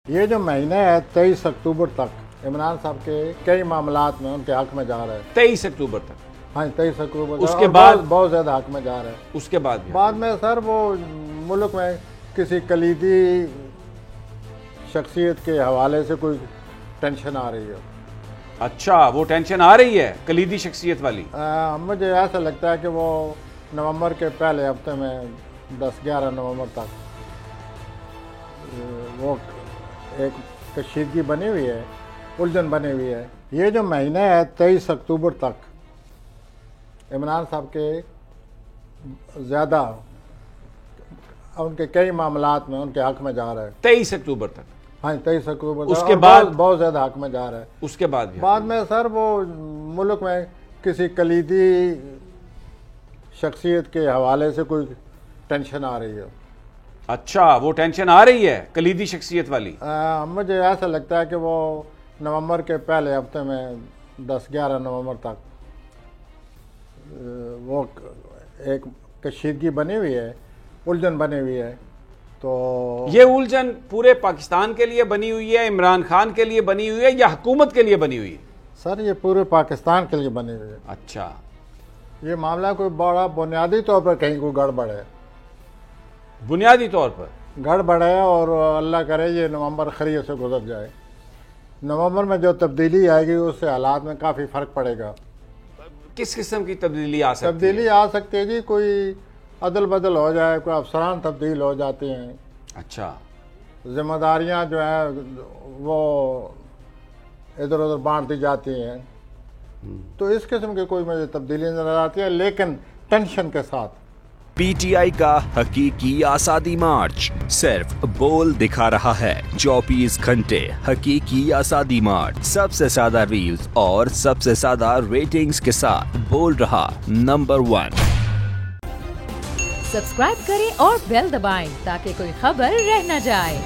ये जो महीना है 23 अक्टूबर तक इमरान साहब के कई मामलात में उनके हक में जा रहा है। 23 अक्टूबर तक? हाँ, 23 अक्टूबर उसके बाद बहुत ज़्यादा हक में जा रहा है। उसके बाद में सर वो मुल्क में किसी कलीदी शख्सियत के हवाले से कोई टेंशन आ रही है। अच्छा, वो टेंशन आ रही है कलीदी शख्सियत वाली? मुझे ऐसा लगता है कि वो नवंबर के पहले हफ्ते में 10-11 नवंबर तक वो एक कशीदगी बनी हुई है, उलझन बनी हुई है। ये जो महीना है 23 अक्टूबर तक इमरान साहब के ज़्यादा उनके कई मामलात में उनके हक में जा रहा है। 23 अक्टूबर तक? हाँ, 23 अक्टूबर तक। उसके बाद बहुत ज़्यादा हक में जा रहा है। उसके बाद में सर वो मुल्क में किसी कलीदी शख्सियत के हवाले से कोई टेंशन आ रही है। अच्छा, वो टेंशन आ रही है कलीदी शख्सियत वाली? मुझे ऐसा लगता है कि वो नवंबर के पहले हफ्ते में 10-11 नवंबर तक वो एक कशीदगी बनी हुई है, उलझन बनी हुई है। तो ये उलझन पूरे पाकिस्तान के लिए बनी हुई है, इमरान खान के लिए बनी हुई है या हुकूमत के लिए बनी हुई है? सर, ये पूरे पाकिस्तान के लिए बनी हुई है। अच्छा, ये मामला कोई बड़ा बुनियादी तौर पर कहीं कोई गड़बड़ है। बुनियादी तौर पर गड़बड़ है और अल्लाह करे ये नवंबर खैरियत से गुजर जाए। नवंबर में जो तब्दीली आएगी उससे हालात में काफ़ी फ़र्क पड़ेगा। किस किस्म की तब्दीली आ सकती है? तब्दीली आ सकती है जी, कोई अदल बदल हो जाए, कोई अफसरान तब्दील हो जाते हैं। अच्छा, जिम्मेदारियां जो है वो इधर उधर बांट दी जाती हैं। तो इस किस्म की कोई मुझे तब्दीली नजर आती है, लेकिन टेंशन के साथ। पीटीआई का हकीकी आज़ादी मार्च सिर्फ बोल दिखा रहा है। 24 घंटे हकीकी आज़ादी मार्च, सबसे ज्यादा रील्स और सबसे ज्यादा रेटिंग्स के साथ बोल रहा नंबर 1। सब्सक्राइब करें और बेल दबाएं ताकि कोई खबर रह न जाए।